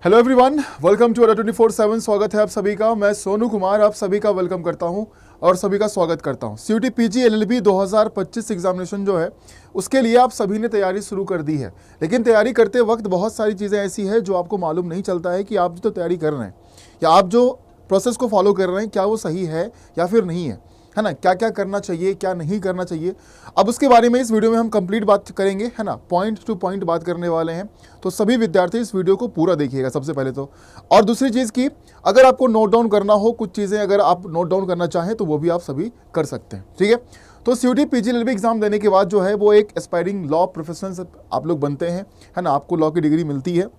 Hello everyone, welcome to अड्डा 24/7। स्वागत है आप सभी का। मैं सोनू कुमार आप सभी का वेलकम करता हूं और सभी का स्वागत करता हूं। सीयूटी पीजी एलएलबी 2025 एग्जामिनेशन जो है उसके लिए आप सभी ने तैयारी शुरू कर दी है, लेकिन तैयारी करते वक्त बहुत सारी चीज़ें ऐसी है जो आपको मालूम नहीं चलता है कि आप जो तैयारी कर रहे हैं या आप जो प्रोसेस को फॉलो कर रहे हैं क्या वो सही है या फिर नहीं है ना। क्या क्या करना चाहिए, क्या नहीं करना चाहिए, अब उसके बारे में इस वीडियो में हम कंप्लीट बात करेंगे, है ना। पॉइंट टू पॉइंट बात करने वाले हैं, तो सभी विद्यार्थी इस वीडियो को पूरा देखिएगा सबसे पहले तो। और दूसरी चीज़ की, अगर आपको नोट डाउन करना हो कुछ चीज़ें, अगर आप नोट डाउन करना चाहें तो वो भी आप सभी कर सकते हैं, ठीक है। तो सीयूटी पीजी एलएलबी एग्जाम देने के बाद जो है वो एक एस्पायरिंग लॉ प्रोफेशनल आप लोग बनते हैं, है ना। आपको लॉ की डिग्री मिलती है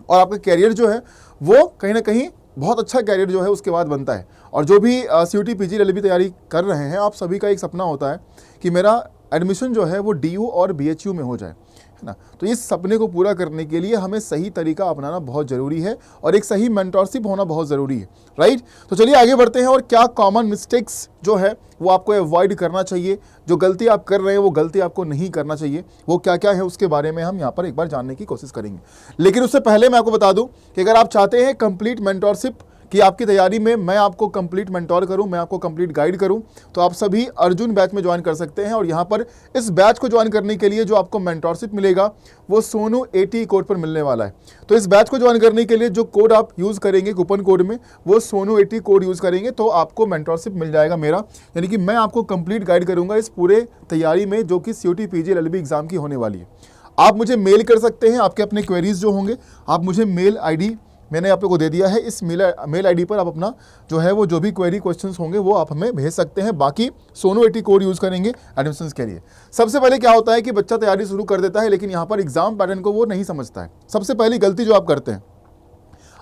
और आपका कैरियर जो है वो कहीं ना कहीं बहुत अच्छा कैरियर जो है उसके बाद बनता है। और जो भी सीयूटी पीजी एलएलबी तैयारी कर रहे हैं, आप सभी का एक सपना होता है कि मेरा एडमिशन जो है वो डीयू और बीएचयू में हो जाए, है ना। तो इस सपने को पूरा करने के लिए हमें सही तरीका अपनाना बहुत ज़रूरी है और एक सही मेंटरशिप होना बहुत ज़रूरी है, राइट। तो चलिए आगे बढ़ते हैं और क्या कॉमन मिस्टेक्स जो है वो आपको अवॉइड करना चाहिए, जो गलती आप कर रहे हैं वो गलती आपको नहीं करना चाहिए, वो क्या क्या है उसके बारे में हम यहाँ पर एक बार जानने की कोशिश करेंगे। लेकिन उससे पहले मैं आपको बता दूं कि अगर आप चाहते हैं कंप्लीट मेंटरशिप कि आपकी तैयारी में मैं आपको कंप्लीट मेंटोर करूं, मैं आपको कंप्लीट गाइड करूं, तो आप सभी अर्जुन बैच में ज्वाइन कर सकते हैं। और यहां पर इस बैच को ज्वाइन करने के लिए जो आपको मेंटोरशिप मिलेगा वो सोनू 80 कोड पर मिलने वाला है। तो इस बैच को ज्वाइन करने के लिए जो कोड आप यूज़ करेंगे कूपन कोड में, वो सोनू 80 कोड यूज़ करेंगे तो आपको मेंटोरशिप मिल जाएगा मेरा, यानी कि मैं आपको कंप्लीट गाइड करूँगा इस पूरे तैयारी में जो कि सीयूटी पीजी एलएलबी एग्जाम की होने वाली है। आप मुझे मेल कर सकते हैं, आपके अपने क्वेरीज जो होंगे आप मुझे मेल आईडी मैंने आप लोग को दे दिया है, इस मेल आईडी पर आप अपना जो है वो जो भी क्वेरी क्वेश्चंस होंगे वो आप हमें भेज सकते हैं। बाकी सोनू 80 कोड यूज़ करेंगे एडमिशन्स के लिए। सबसे पहले क्या होता है कि बच्चा तैयारी शुरू कर देता है लेकिन यहाँ पर एग्जाम पैटर्न को वो नहीं समझता है। सबसे पहली गलती जो आप करते हैं,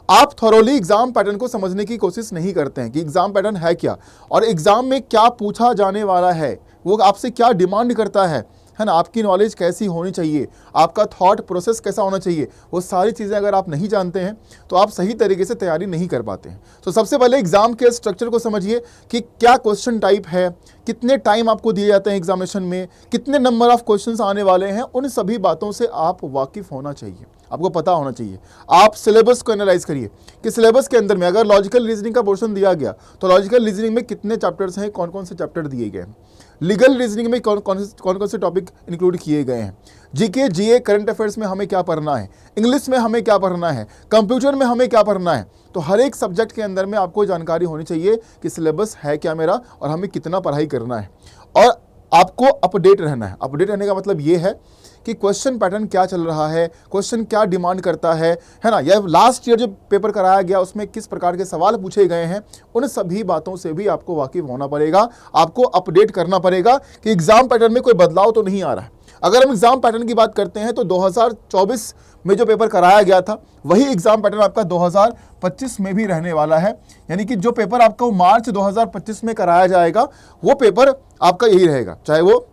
आप थॉरोली एग्जाम पैटर्न को समझने की कोशिश नहीं करते हैं कि एग्जाम पैटर्न है क्या और एग्जाम में क्या पूछा जाने वाला है, वो आपसे क्या डिमांड करता है ना। आपकी नॉलेज कैसी होनी चाहिए, आपका थॉट प्रोसेस कैसा होना चाहिए, वो सारी चीज़ें अगर आप नहीं जानते हैं तो आप सही तरीके से तैयारी नहीं कर पाते हैं। तो सबसे पहले एग्जाम के स्ट्रक्चर को समझिए कि क्या क्वेश्चन टाइप है, कितने टाइम आपको दिए जाते हैं एग्जामिनेशन में, कितने नंबर ऑफ क्वेश्चंस आने वाले हैं, उन सभी बातों से आप वाकिफ होना चाहिए, आपको पता होना चाहिए। आप सिलेबस को एनालाइज करिए कि सिलेबस के अंदर में अगर लॉजिकल रीजनिंग का पोर्शन दिया गया तो लॉजिकल रीजनिंग में कितने चैप्टर्स हैं, कौन कौन से चैप्टर दिए गए हैं, लीगल रीजनिंग में कौन कौन से टॉपिक इंक्लूड किए गए हैं, जीके जीए करंट अफेयर्स में हमें क्या पढ़ना है, इंग्लिश में हमें क्या पढ़ना है, कंप्यूटर में हमें क्या पढ़ना है। तो हर एक सब्जेक्ट के अंदर में आपको जानकारी होनी चाहिए कि सिलेबस है क्या मेरा और हमें कितना पढ़ाई करना है। और आपको अपडेट रहना है। अपडेट रहने का मतलब ये है कि क्वेश्चन पैटर्न क्या चल रहा है, क्वेश्चन क्या डिमांड करता है ना। यह लास्ट ईयर जो पेपर कराया गया उसमें किस प्रकार के सवाल पूछे गए हैं, उन सभी बातों से भी आपको वाकिफ होना पड़ेगा, आपको अपडेट करना पड़ेगा कि एग्जाम पैटर्न में कोई बदलाव तो नहीं आ रहा है। अगर हम एग्जाम पैटर्न की बात करते हैं तो 2024 में जो पेपर कराया गया था वही एग्जाम पैटर्न आपका 2025 में भी रहने वाला है, यानी कि जो पेपर आपको मार्च 2025 में कराया जाएगा वो पेपर आपका यही रहेगा, चाहे वो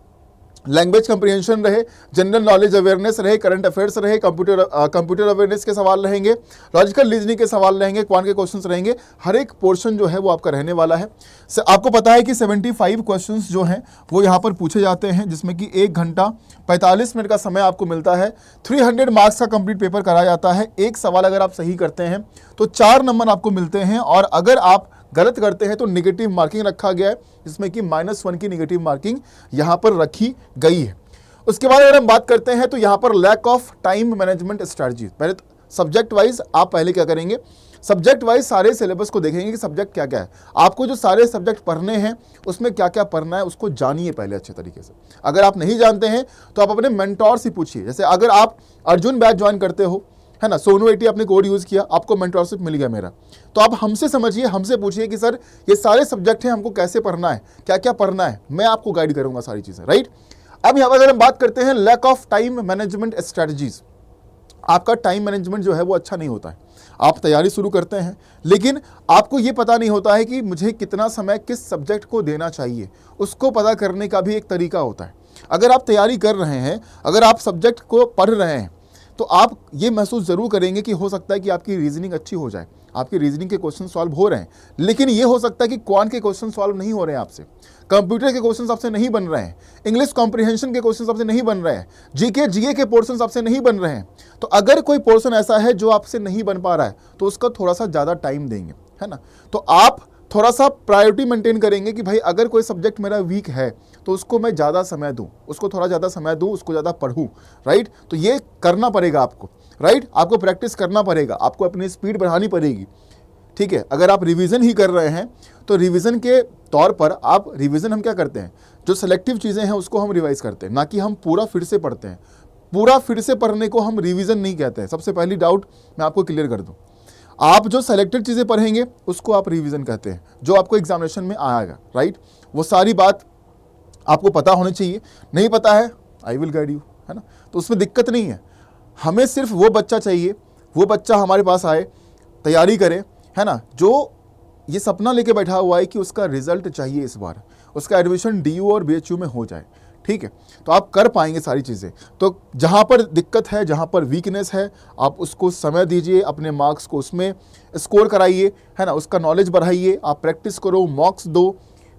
लैंग्वेज कंप्रीहेंशन रहे, जनरल नॉलेज अवेयरनेस रहे, करंट अफेयर्स रहे, कंप्यूटर अवेयरनेस के सवाल रहेंगे, लॉजिकल रीजनिंग के सवाल रहेंगे, क्वांट के क्वेश्चंस रहेंगे। हर एक पोर्शन जो है वो आपका रहने वाला है। आपको पता है कि 75 क्वेश्चंस जो हैं वो यहाँ पर पूछे जाते हैं, जिसमें कि 1 घंटा 45 मिनट का समय आपको मिलता है। 300 मार्क्स का कंप्लीट पेपर कराया जाता है। एक सवाल अगर आप सही करते हैं तो 4 नंबर आपको मिलते हैं और अगर आप गलत करते हैं तो नेगेटिव मार्किंग रखा गया है, जिसमें कि -1 की नेगेटिव मार्किंग यहाँ पर रखी गई है। उसके बाद अगर हम बात करते हैं तो यहाँ पर lack of time management strategy. पहले सब्जेक्ट वाइज आप पहले क्या करेंगे, सब्जेक्ट वाइज सारे सिलेबस को देखेंगे कि सब्जेक्ट क्या क्या है, आपको जो सारे सब्जेक्ट पढ़ने हैं उसमें क्या क्या पढ़ना है उसको जानिए पहले अच्छे तरीके से। अगर आप नहीं जानते हैं तो आप अपने मेंटोर से पूछिए। जैसे अगर आप अर्जुन बैच ज्वाइन करते हो, है ना, सोनू 80 आपने कोड यूज़ किया, आपको मेंटरशिप मिल गया मेरा, तो आप हमसे समझिए, हमसे पूछिए कि सर ये सारे सब्जेक्ट हैं, हमको कैसे पढ़ना है, क्या क्या पढ़ना है, मैं आपको गाइड करूंगा सारी चीज़ें, राइट। अब यहाँ पर अगर हम बात करते हैं lack of time management strategies, आपका टाइम मैनेजमेंट जो है वो अच्छा नहीं होता है। आप तैयारी शुरू करते हैं लेकिन आपको ये पता नहीं होता है कि मुझे कितना समय किस सब्जेक्ट को देना चाहिए, उसको पता करने का भी एक तरीका होता है। अगर आप तैयारी कर रहे हैं, अगर आप सब्जेक्ट को पढ़ रहे हैं तो आप ये महसूस जरूर करेंगे कि हो सकता है कि आपकी रीजनिंग अच्छी हो जाए, आपकी रीजनिंग के क्वेश्चन सॉल्व हो रहे हैं, लेकिन ये हो सकता है कि क्वांट के क्वेश्चन सॉल्व नहीं हो रहे हैं आपसे, कंप्यूटर के क्वेश्चन आपसे नहीं बन रहे हैं, इंग्लिश कॉम्प्रिहेंशन के क्वेश्चन आपसे नहीं बन रहे हैं, जीके के पोर्शन आपसे नहीं बन रहे हैं। तो अगर कोई पोर्शन ऐसा है जो आपसे नहीं बन पा रहा है तो उसका थोड़ा सा ज़्यादा टाइम देंगे, है ना। तो आप थोड़ा सा प्रायोरिटी मेंटेन करेंगे कि भाई अगर कोई सब्जेक्ट मेरा वीक है तो उसको मैं ज़्यादा समय दूं, उसको थोड़ा ज़्यादा समय दूं, उसको ज़्यादा पढ़ूं, राइट। तो ये करना पड़ेगा आपको, राइट। आपको प्रैक्टिस करना पड़ेगा, आपको अपनी स्पीड बढ़ानी पड़ेगी, ठीक है। अगर आप रिवीजन ही कर रहे हैं तो रिवीजन के तौर पर आप रिवीजन हम क्या करते हैं, जो सेलेक्टिव चीज़ें हैं उसको हम रिवाइज करते हैं, ना कि हम पूरा फिर से पढ़ते हैं। पूरा फिर से पढ़ने को हम रिवीजन नहीं कहते हैं। सबसे पहली डाउट मैं आपको क्लियर कर दूं, आप जो सेलेक्टेड चीज़ें पढ़ेंगे उसको आप रिवीजन कहते हैं, जो आपको एग्जामिनेशन में आएगा, राइट। वो सारी बात आपको पता होनी चाहिए, नहीं पता है आई विल गाइड यू, है ना। तो उसमें दिक्कत नहीं है। हमें सिर्फ वो बच्चा चाहिए, वो बच्चा हमारे पास आए, तैयारी करे, है ना, जो ये सपना लेके बैठा हुआ है कि उसका रिजल्ट चाहिए इस बार, उसका एडमिशन DU और BHU में हो जाए, ठीक है। तो आप कर पाएंगे सारी चीज़ें। तो जहाँ पर दिक्कत है, जहाँ पर वीकनेस है, आप उसको समय दीजिए, अपने मार्क्स को उसमें स्कोर कराइए, है ना, उसका नॉलेज बढ़ाइए, आप प्रैक्टिस करो, मॉक्स दो,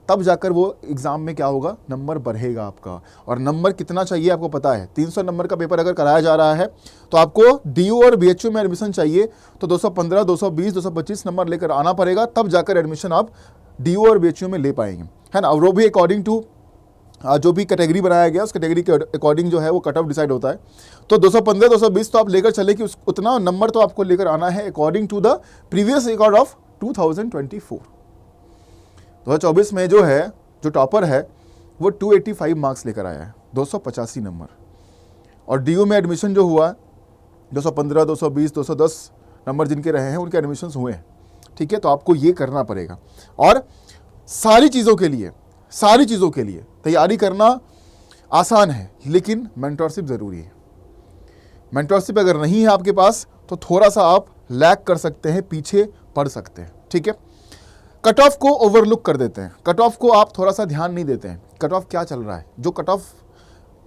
तब जाकर वो एग्ज़ाम में क्या होगा, नंबर बढ़ेगा आपका। और नंबर कितना चाहिए आपको पता है, 300 नंबर का पेपर अगर कराया जा रहा है तो आपको DU और BHU में एडमिशन चाहिए तो 215, 220, 225 नंबर लेकर आना पड़ेगा, तब जाकर एडमिशन आप DU और BHU में ले पाएंगे, है ना। और वो भी अकॉर्डिंग टू जो भी कैटेगरी बनाया गया उस कैटेगरी के अकॉर्डिंग जो है वो कट ऑफ डिसाइड होता है। तो 215, 220 तो आप लेकर चले कि उतना नंबर तो आपको लेकर आना है according to the previous record of 2024। 2024 में जो है, जो टॉपर है वो 285 मार्क्स लेकर आया है, 285 नंबर। और DU में एडमिशन जो हुआ 215, 220, 210 नंबर जिनके रहे हैं उनके एडमिशन्स हुए हैं, ठीक है। तो आपको ये करना पड़ेगा। और सारी चीज़ों के लिए तैयारी करना आसान है, लेकिन मेंटरशिप ज़रूरी है। मेंटरशिप अगर नहीं है आपके पास तो थोड़ा सा आप लैग कर सकते हैं, पीछे पड़ सकते हैं, ठीक है। कट ऑफ को ओवरलुक कर देते हैं, कट ऑफ को आप थोड़ा सा ध्यान नहीं देते हैं। कट ऑफ क्या चल रहा है, जो कट ऑफ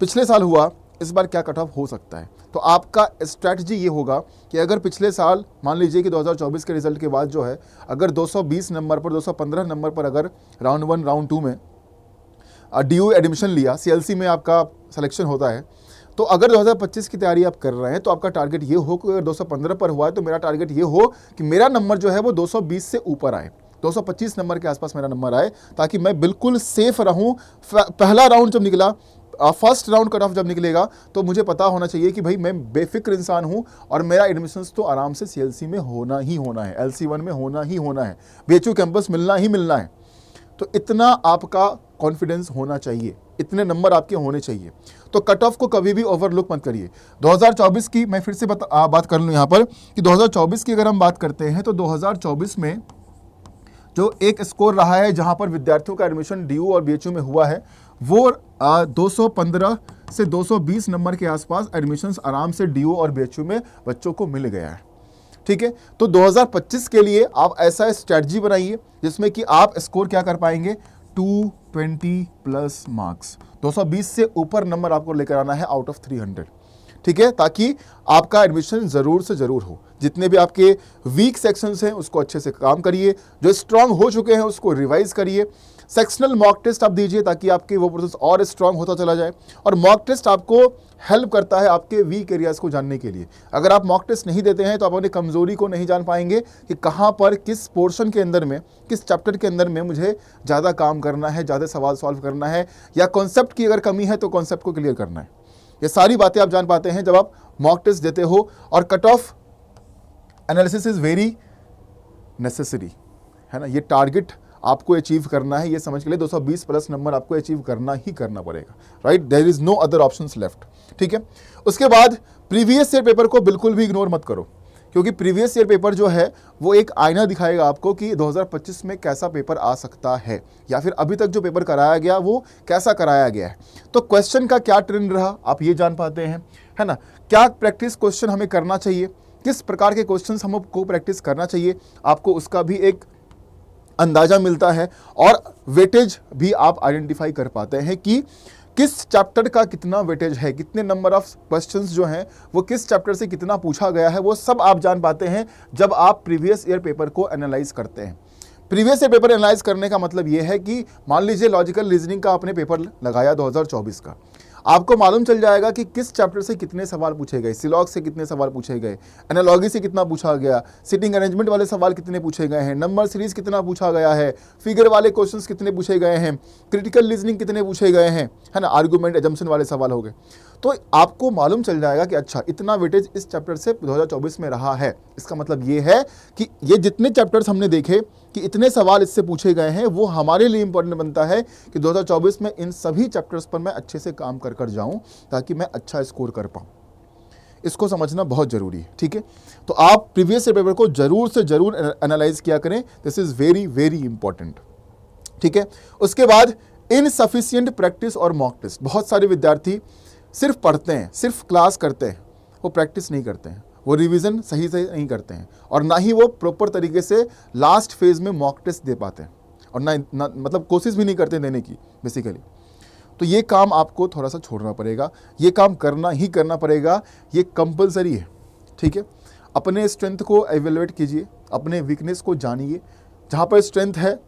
पिछले साल हुआ इस बार क्या कट ऑफ हो सकता है। तो आपका स्ट्रैटेजी ये होगा कि अगर पिछले साल मान लीजिए कि 2024 के रिजल्ट के बाद जो है अगर 220 नंबर पर, 215 नंबर पर अगर राउंड 1 राउंड 2 में DU एडमिशन लिया, CLC में आपका सिलेक्शन होता है, तो अगर 2025 की तैयारी आप कर रहे हैं तो आपका टारगेट ये हो कि अगर 215 पर हुआ है तो मेरा टारगेट ये हो कि मेरा नंबर जो है वो 220 से ऊपर आए, 225 नंबर के आसपास मेरा नंबर आए, ताकि मैं बिल्कुल सेफ रहूं। पहला राउंड जब निकला, फर्स्ट राउंड कट ऑफ जब निकलेगा तो मुझे पता होना चाहिए कि भाई मैं बेफिक्र इंसान हूं और मेरा एडमिशन्स तो आराम से CLC में होना ही होना है, LC1 में होना ही होना है, BHU कैंपस मिलना ही मिलना है। तो इतना आपका कॉन्फिडेंस होना चाहिए, इतने नंबर आपके होने चाहिए। तो कट ऑफ को कभी भी ओवरलुक मत करिए। 2024 की मैं फिर से बात कर लूँ यहाँ पर कि 2024 की अगर हम बात करते हैं तो 2024 में जो एक स्कोर रहा है जहाँ पर विद्यार्थियों का एडमिशन DU और BHU में हुआ है वो 215 से 220 नंबर के आसपास एडमिशन्स आराम से DU और BHU में बच्चों को मिल गया है, ठीक है। तो 2025 के लिए आप ऐसा स्ट्रैटेजी बनाइए जिसमें कि आप स्कोर क्या कर पाएंगे, 220 प्लस मार्क्स, 220 से ऊपर नंबर आपको लेकर आना है आउट ऑफ 300, ठीक है, ताकि आपका एडमिशन ज़रूर से ज़रूर हो। जितने भी आपके वीक सेक्शंस हैं उसको अच्छे से काम करिए, जो स्ट्रांग हो चुके हैं उसको रिवाइज करिए, सेक्शनल मॉक टेस्ट आप दीजिए ताकि आपके वो प्रोसेस और स्ट्रांग होता चला जाए। और मॉक टेस्ट आपको हेल्प करता है आपके वीक एरियाज़ को जानने के लिए। अगर आप मॉक टेस्ट नहीं देते हैं तो आप अपनी कमज़ोरी को नहीं जान पाएंगे कि कहाँ पर, किस पोर्शन के अंदर में, किस चैप्टर के अंदर में मुझे ज़्यादा काम करना है, ज़्यादा सवाल सॉल्व करना है, या कॉन्सेप्ट की अगर कमी है तो कॉन्सेप्ट को क्लियर करना है। ये सारी बातें आप जान पाते हैं जब आप मॉक टेस्ट देते हो। और cut off analysis is very necessary, है ना। ये टारगेट आपको अचीव करना है, ये समझ के लिए 220 प्लस नंबर आपको अचीव करना ही करना पड़ेगा, right. There is no other options left, ठीक है। उसके बाद प्रीवियस ईयर पेपर को बिल्कुल भी इग्नोर मत करो, क्योंकि प्रीवियस ईयर पेपर जो है वो एक आईना दिखाएगा आपको कि 2025 में कैसा पेपर आ सकता है, या फिर अभी तक जो पेपर कराया गया वो कैसा कराया गया है। तो क्वेश्चन का क्या ट्रेंड रहा आप ये जान पाते हैं, है ना। क्या प्रैक्टिस क्वेश्चन हमें करना चाहिए, किस प्रकार के क्वेश्चंस हमको प्रैक्टिस करना चाहिए, आपको उसका भी एक अंदाज़ा मिलता है। और वेटेज भी आप आइडेंटिफाई कर पाते हैं कि किस चैप्टर का कितना वेटेज है, कितने नंबर ऑफ क्वेश्चंस जो हैं वो किस चैप्टर से कितना पूछा गया है, वो सब आप जान पाते हैं जब आप प्रीवियस ईयर पेपर को एनालाइज करते हैं। प्रीवियस ईयर पेपर एनालाइज करने का मतलब ये है कि मान लीजिए लॉजिकल रीजनिंग का आपने पेपर लगाया 2024 का, आपको मालूम चल जाएगा कि किस चैप्टर से कितने सवाल पूछे गए, सिलॉग से कितने सवाल पूछे गए, एनालॉजी से कितना पूछा गया, सिटिंग अरेंजमेंट वाले सवाल कितने पूछे गए हैं, नंबर सीरीज कितना पूछा गया है, फिगर वाले क्वेश्चंस कितने पूछे गए हैं, क्रिटिकल रीजनिंग कितने पूछे गए हैं, है ना, आर्गूमेंट एजम्पशन वाले सवाल हो गए। तो आपको मालूम चल जाएगा कि अच्छा इतना वेटेज इस चैप्टर से 2024 में रहा है। इसका मतलब ये है कि ये जितने चैप्टर्स हमने देखे कि इतने सवाल इससे पूछे गए हैं, वो हमारे लिए इंपॉर्टेंट बनता है कि 2024 में इन सभी चैप्टर्स पर मैं अच्छे से काम कर जाऊं ताकि मैं अच्छा स्कोर कर पाऊं। इसको समझना बहुत जरूरी है, ठीक है। तो आप प्रीवियस पेपर को जरूर से जरूर एनालाइज किया करें, this is very very important, ठीक है। उसके बाद इनसफिशिएंट प्रैक्टिस और मॉक टेस्ट। बहुत सारे विद्यार्थी सिर्फ पढ़ते हैं, सिर्फ क्लास करते हैं, वो प्रैक्टिस नहीं करते हैं, वो रिवीजन सही से नहीं करते हैं, और ना ही वो प्रॉपर तरीके से लास्ट फेज में मॉक टेस्ट दे पाते हैं, और ना मतलब कोशिश भी नहीं करते देने की बेसिकली। तो ये काम आपको थोड़ा सा छोड़ना पड़ेगा, ये काम करना ही करना पड़ेगा, ये कंपलसरी है, ठीक है। अपने स्ट्रेंथ को एवेलुएट कीजिए, अपने वीकनेस को जानिए। जहाँ पर स्ट्रेंथ है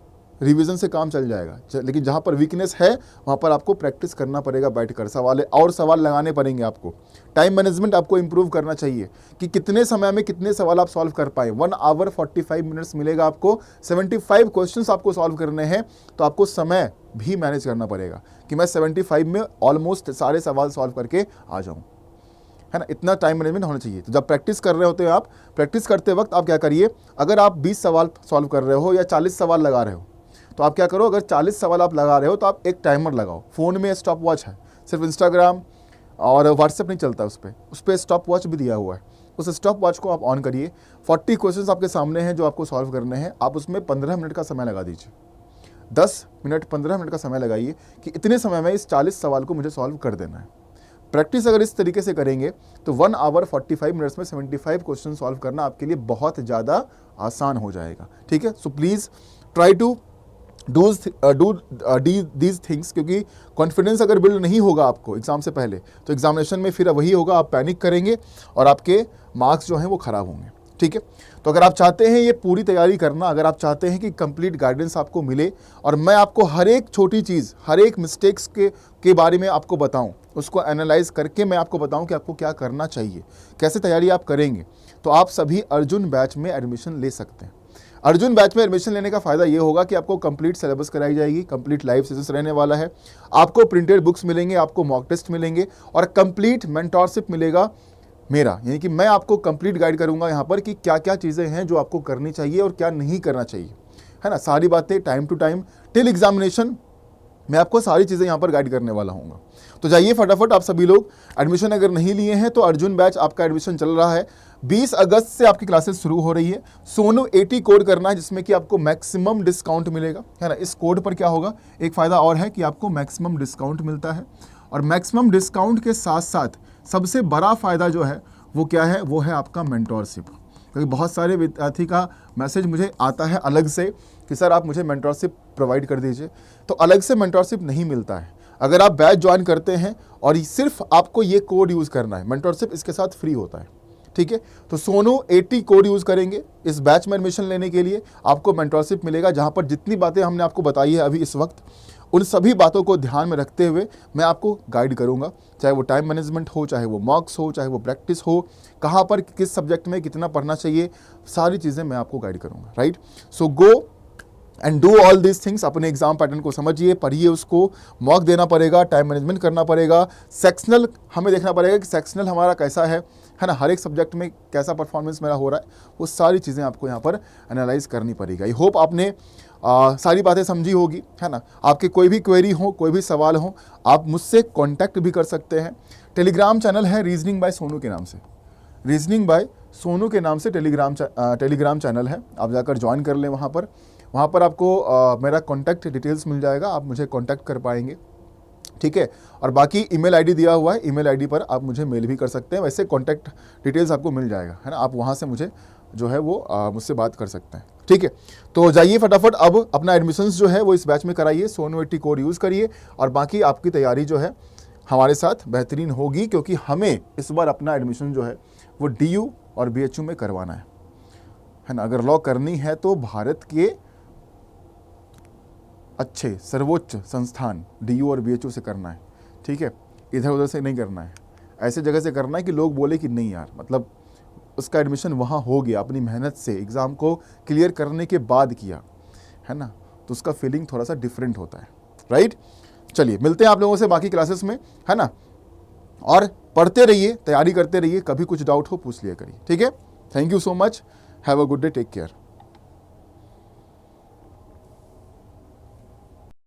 रिवीजन से काम चल जाएगा, लेकिन जहाँ पर वीकनेस है वहाँ पर आपको प्रैक्टिस करना पड़ेगा, बैठकर सवाल और सवाल लगाने पड़ेंगे आपको। टाइम मैनेजमेंट आपको इंप्रूव करना चाहिए कि कितने समय में कितने सवाल आप सॉल्व कर पाए। 1 आवर 45 मिनट्स मिलेगा आपको, 75 क्वेश्चंस आपको सॉल्व करने हैं, तो आपको समय भी मैनेज करना पड़ेगा कि मैं 75 में ऑलमोस्ट सारे सवाल सॉल्व करके आ जाऊँ, है ना। इतना टाइम मैनेजमेंट होना चाहिए। तो जब प्रैक्टिस कर रहे होते हैं, आप प्रैक्टिस करते वक्त आप क्या करिए, अगर आप 20 सवाल सॉल्व कर रहे हो या 40 सवाल लगा रहे हो, तो आप क्या करो, अगर 40 सवाल आप लगा रहे हो तो आप एक टाइमर लगाओ। फ़ोन में स्टॉप वॉच है, सिर्फ इंस्टाग्राम और व्हाट्सएप नहीं चलता, उस पर स्टॉप वॉच भी दिया हुआ है। उस स्टॉप वॉच को आप ऑन करिए। 40 क्वेश्चंस आपके सामने हैं जो आपको सॉल्व करने हैं, आप उसमें 15 मिनट का समय लगा दीजिए। 10 मिनट 15 मिनट का समय लगाइए कि इतने समय में इस 40 सवाल को मुझे सॉल्व कर देना है। प्रैक्टिस अगर इस तरीके से करेंगे तो 1 आवर 45 मिनट्स में 75 क्वेश्चन सॉल्व करना आपके लिए बहुत ज़्यादा आसान हो जाएगा, ठीक है। So please try to do these things, क्योंकि कॉन्फिडेंस अगर बिल्ड नहीं होगा आपको एग्जाम से पहले तो एग्जामिनेशन में फिर वही होगा, आप पैनिक करेंगे और आपके मार्क्स जो हैं वो ख़राब होंगे, ठीक है। तो अगर आप चाहते हैं ये पूरी तैयारी करना, अगर आप चाहते हैं कि कंप्लीट गाइडेंस आपको मिले और मैं आपको हर एक छोटी चीज़, हर एक मिस्टेक्स के बारे में आपको बताऊं, उसको एनालाइज करके मैं आपको बताऊं कि आपको क्या करना चाहिए, कैसे तैयारी आप करेंगे, तो आप सभी अर्जुन बैच में एडमिशन ले सकते हैं। अर्जुन बैच में एडमिशन लेने का फ़ायदा ये होगा कि आपको कंप्लीट सिलेबस कराई जाएगी, कंप्लीट लाइव सेशंस रहने वाला है, आपको प्रिंटेड बुक्स मिलेंगे, आपको मॉक टेस्ट मिलेंगे और कंप्लीट मेंटोरशिप मिलेगा मेरा, यानी कि मैं आपको कंप्लीट गाइड करूंगा यहाँ पर कि क्या क्या चीज़ें हैं जो आपको करनी चाहिए और क्या नहीं करना चाहिए, है ना। सारी बातें time to time till examination मैं आपको सारी चीज़ें यहाँ पर गाइड करने वाला हूँ। तो जाइए फटाफट, आप सभी लोग एडमिशन अगर नहीं लिए हैं तो अर्जुन बैच आपका एडमिशन चल रहा है। 20 अगस्त से आपकी क्लासेस शुरू हो रही है। सोनू 80 कोड करना है जिसमें कि आपको मैक्सिमम डिस्काउंट मिलेगा, है ना। इस कोड पर क्या होगा, एक फ़ायदा और है कि आपको मैक्सिमम डिस्काउंट मिलता है, और मैक्सिमम डिस्काउंट के साथ साथ सबसे बड़ा फ़ायदा जो है वो क्या है, वो है आपका मेंटोरशिप। क्योंकि बहुत सारे विद्यार्थी का मैसेज मुझे आता है अलग से कि सर आप मुझे मेंटोरशिप प्रोवाइड कर दीजिए, तो अलग से मेंटोरशिप नहीं मिलता है। अगर आप बैच ज्वाइन करते हैं और सिर्फ आपको ये कोड यूज़ करना है, मेंटोरशिप इसके साथ फ्री होता है, ठीक है। तो सोनू 80 कोड यूज़ करेंगे इस बैच में एडमिशन लेने के लिए, आपको मेंटोरशिप मिलेगा, जहाँ पर जितनी बातें हमने आपको बताई है अभी इस वक्त, उन सभी बातों को ध्यान में रखते हुए मैं आपको गाइड करूंगा, चाहे वो टाइम मैनेजमेंट हो, चाहे वो मॉक्स हो, चाहे वो प्रैक्टिस हो, कहाँ पर किस सब्जेक्ट में कितना पढ़ना चाहिए, सारी चीज़ें मैं आपको गाइड करूंगा, right. So go and do all this things. अपने एग्जाम पैटर्न को समझिए, पढ़िए, उसको मॉक देना पड़ेगा, टाइम मैनेजमेंट करना पड़ेगा, सेक्शनल हमें देखना पड़ेगा कि सेक्शनल हमारा कैसा है ना, हर एक सब्जेक्ट में कैसा परफॉर्मेंस मेरा हो रहा है, वो सारी चीज़ें आपको यहाँ पर एनालाइज करनी पड़ेगी। आई होप आपने सारी बातें समझी होगी, है ना। आपके कोई भी क्वेरी हो, कोई भी सवाल हो, आप मुझसे कांटेक्ट भी कर सकते हैं। टेलीग्राम चैनल है रीजनिंग बाय सोनू के नाम से, रीजनिंग बाय सोनू के नाम से टेलीग्राम चैनल है, आप जाकर ज्वाइन कर लें। वहाँ पर आपको मेरा कॉन्टैक्ट डिटेल्स मिल जाएगा, आप मुझे कॉन्टैक्ट कर पाएंगे, ठीक है। और बाकी ईमेल आईडी दिया हुआ है, ईमेल आईडी पर आप मुझे मेल भी कर सकते हैं, वैसे कॉन्टैक्ट डिटेल्स आपको मिल जाएगा, है ना। आप वहाँ से मुझे जो है वो मुझसे बात कर सकते हैं। ठीक है, तो जाइए फटाफट अब अपना एडमिशन्स जो है वो इस बैच में कराइए, सोनू 80 कोड यूज़ करिए, और बाकी आपकी तैयारी जो है हमारे साथ बेहतरीन होगी, क्योंकि हमें इस बार अपना एडमिशन जो है वो DU और BHU में करवाना है ना। अगर लॉ करनी है तो भारत के अच्छे सर्वोच्च संस्थान DU और BHU से करना है। ठीक है, इधर उधर से नहीं करना है, ऐसे जगह से करना है कि लोग बोले कि नहीं यार, मतलब उसका एडमिशन वहाँ हो गया, अपनी मेहनत से एग्ज़ाम को क्लियर करने के बाद किया है ना, तो उसका फीलिंग थोड़ा सा डिफरेंट होता है, राइट। चलिए मिलते हैं आप लोगों से बाकी क्लासेस में, है ना, और पढ़ते रहिए, तैयारी करते रहिए, कभी कुछ डाउट हो पूछ लिया करिए। ठीक है, thank you so much, have a good day, take care.